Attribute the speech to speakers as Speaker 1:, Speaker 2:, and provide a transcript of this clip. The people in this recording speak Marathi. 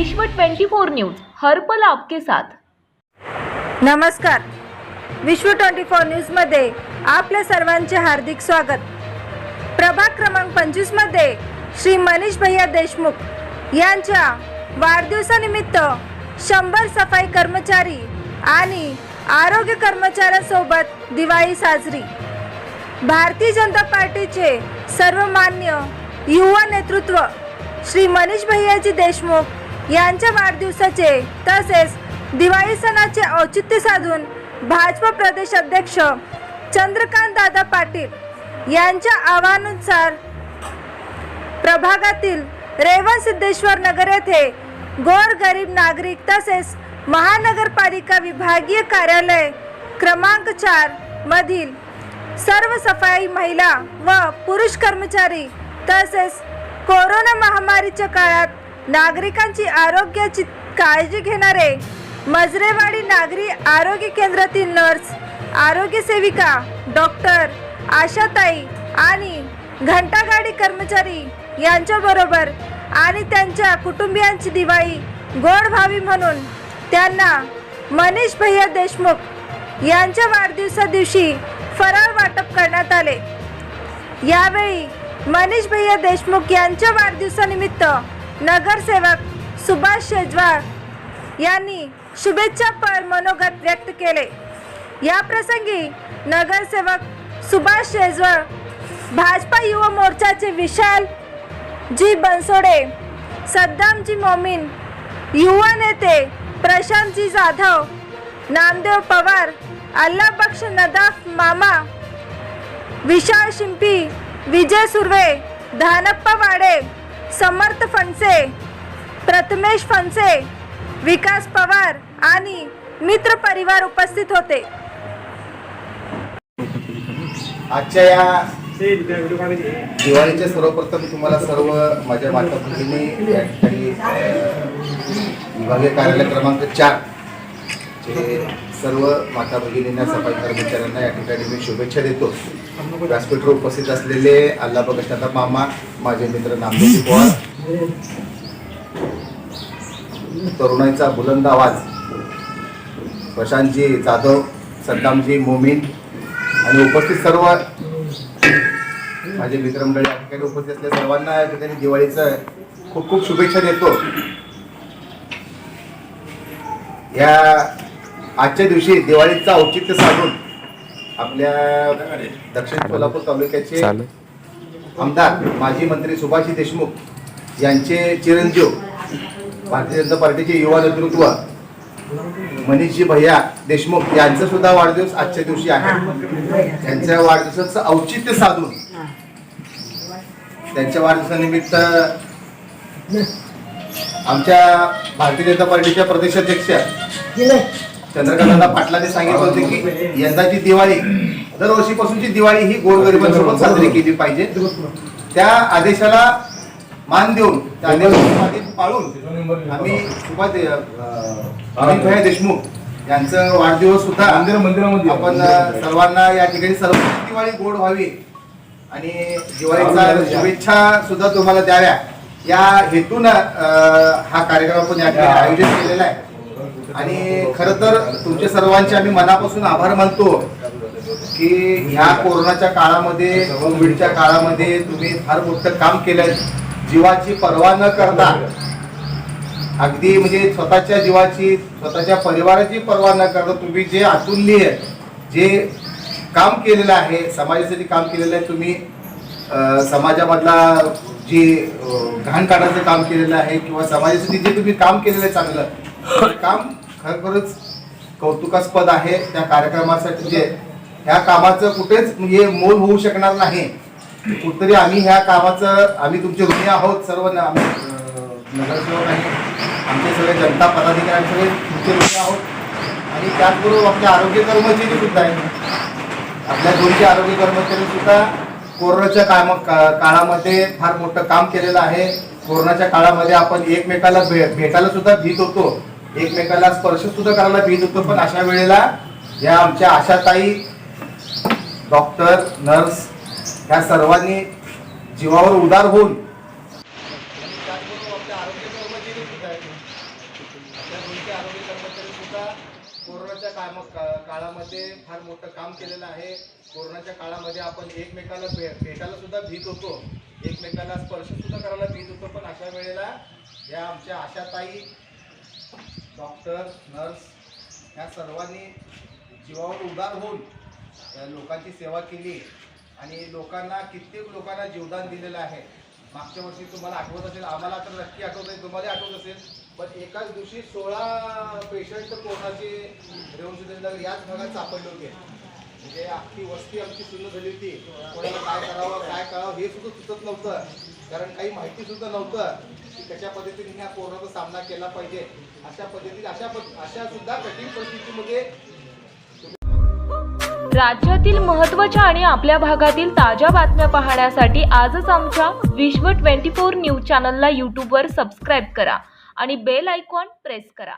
Speaker 1: विश्व 24 न्यूज हर पल आपके साथ।
Speaker 2: नमस्कार, विश्व 24 न्यूज मध्ये आपल्या सर्वांचे हार्दिक स्वागत। प्रभाग क्रमांक 25 मध्ये श्री मनीष भैया देशमुख यांच्या वाढदिवसानिमित्त 100 सफाई कर्मचारी आणि आरोग्य कर्मचाऱ्यांसोबत दिवाळी साजरी। भारतीय जनता पार्टीचे सर्वमान्य युवा नेतृत्व श्री मनीष भैयाजी देशमुख यांच्या वाढदिवसाचे तसेच दिवाळी सणाचे औचित्य साधून भाजपा प्रदेश अध्यक्ष चंद्रकांत दादा पाटील यांच्या आवाहनानुसार प्रभागातील रेवण सिद्धेश्वर नगर येथे गोरगरीब नागरिक तसेच महानगरपालिका विभागीय कार्यालय क्रमांक 4 मधील सर्व सफाई महिला व पुरुष कर्मचारी तसेच कोरोना महामारीच्या काळात नागरिकांची आरोग्याची काळजी घेणारे मजरेवाडी नागरी आरोग्य केंद्रातील नर्स, आरोग्य सेविका, डॉक्टर, आशाताई आणि घंटागाडी कर्मचारी यांच्याबरोबर आणि त्यांच्या कुटुंबियांची दिवाळी गोड व्हावी म्हणून त्यांना मनीष भैया देशमुख यांच्या वाढदिवसा दिवशी फराळ वाटप करण्यात आले। यावेळी मनीष भैया देशमुख यांच्या वाढदिवसानिमित्त नगरसेवक सुभाष शेजवार यांनी शुभेच्छापर मनोगत व्यक्त केले। या प्रसंगी नगरसेवक सुभाष शेजवार, भाजपा युवा मोर्चाचे विशाल जी बनसोडे, सद्दाम जी मोमीन, युवा नेते प्रशांत जी जाधव, नामदेव पवार, अल्लाह बख्श नदाफ मामा, विशाल शिंपी, विजय सुर्वे, धानप्पा वाडे, समर्थ फणसे, प्रथमेश फणसे, विकास पवार आणि मित्र परिवार उपस्थित होते।
Speaker 3: आजच्या या दिवाळीच्या सर्वप्रथम तुम्हाला सर्व माझ्या माता भगिनी या ठिकाणी विभागीय कार्यालय क्रमांक 4 चे सर्व माता भगिनींना, सफाई कर्मचाऱ्यांना या ठिकाणी मी शुभेच्छा देतो। व्यासपीठावर उपस्थित असलेले अल्लाह बख्श नदाफ मामा, माझे मित्र नामदेव पवार, तरुणाईचा बुलंद आवाज प्रशांतजी जाधव, सद्दामजी मोमीन आणि उपस्थित सर्व माझे मित्रमंडळी या ठिकाणी उपस्थित असलेल्या सर्वांना या ठिकाणी दिवाळीचं खूप खूप शुभेच्छा देतो। या आजच्या दिवशी दिवाळीचा औचित्य साधून आपल्या दक्षिण सोलापूर तालुक्याचे आमदार माजी मंत्री सुभाषजी देशमुख यांचे चिरंजीव भारतीय जनता पार्टीचे युवा नेतृत्व मनीषजी भैया देशमुख यांचा सुद्धा वाढदिवस आजच्या दिवशी आहे। त्यांच्या वाढदिवसाचं औचित्य साधून त्यांच्या वाढदिवसानिमित्त आमच्या भारतीय जनता पार्टीच्या प्रदेशाध्यक्ष चंद्रकांत पाटलांनी सांगितलं होते की यंदाची दिवाळी दरवर्षीपासूनची दिवाळी ही गोरगरिबांसोबत साजरी केली पाहिजे। त्या आदेशाला मान देऊन त्या आदेश पाळून आम्ही मनीष भैया देशमुख यांचं वाढदिवस सुद्धा मंदिरामध्ये आपण सर्वांना या ठिकाणी सर्वांची दिवाळी गोड व्हावी आणि दिवाळीचा शुभेच्छा सुद्धा तुम्हाला द्याव्या या हेतून हा कार्यक्रम आपण या ठिकाणी आयोजित केलेला आहे। आणि खरं तर तुमच्या सर्वांचे आम्ही मनापासून आभार मानतो की ह्या कोरोनाच्या काळामध्ये, कोविडच्या काळामध्ये तुम्ही फार मोठं काम केलं। जीवाची पर्वा न करता, अगदी म्हणजे स्वतःच्या जीवाची, स्वतःच्या परिवाराची पर्वा न करता तुम्ही जे अतुलनीय जे काम केलेलं आहे, समाजासाठी काम केलेलं आहे, तुम्ही समाजामधला जी घाण काढायचं काम केलेलं आहे किंवा समाजासाठी जे तुम्ही काम केलेलं आहे चांगलं काम खरोखरच कौतुकास्पद आहे। त्या कार्यक्रमासाठी जे ह्या कामाचं कुठेच म्हणजे मोल होऊ शकणार नाही। कुठतरी आम्ही ह्या कामाचं, आम्ही तुमचे ऋणी आहोत सर्व, आम्ही नगरसेवक आहे, आमचे सगळे जनता पदाधिकारी सगळे तुमचे ऋणी आहोत। आणि त्याचबरोबर आपले आरोग्य कर्मचारी सुद्धा आहेत। आपल्या दोन्ही आरोग्य कर्मचारी सुद्धा कोरोनाच्या काळामध्ये फार मोठं काम केलेलं आहे। कोरोनाच्या काळामध्ये आपण एकमेकाला भेटायला सुद्धा भीत होतो, एकमेकाला स्पर्श सुद्धा करायला भीत होतो, पण अशा वेळेला या आमच्या आशाताई, डॉक्टर, नर्स या सर्वांनी जीवावर उदार होऊन कोरोनाच्या काळामध्ये फार मोठं काम केलेलं आहे. कोरोनाच्या काळामध्ये आपण एकमेकाला भेटायला सुद्धा भीत होतो, एकमेकाला स्पर्श सुद्धा करायला भीत होतो. पण अशा वेळेला या आमच्या आशाताई, डॉक्टर, नर्स ह्या सर्वांनी जीवावर उदार होऊन लोकांची सेवा केली आणि लोकांना कित्येक लोकांना जीवदान दिलेलं आहे. मागच्या वर्षी तुम्हाला आठवत असेल, आम्हाला तर नक्की आठवत आहे, तुम्हाला आठवत असेल, पण एकाच दिवशी 16 पेशंट कोरोनाचे रेवणसिद्धेनगर याच भागात सापडले होते. म्हणजे अख्खी वस्ती आमची सुन्न झाली होती. कोणाला काय करावं हे सुद्धा सुचत नव्हतं, कारण काही माहिती सुद्धा नव्हतं की कशा पद्धतीने ह्या कोरोनाचा सामना केला पाहिजे. अशा पद्धतीने अशा सुद्धा कठीण परिस्थितीमध्ये
Speaker 1: राज्यातील महत्त्वाच्या आणि आपल्या भागातील ताज्या बातम्या पाहण्यासाठी आजच आमच्या विश्व 24 न्यूज चॅनलला यूट्यूबवर सबस्क्राईब करा आणि बेल आयकॉन प्रेस करा.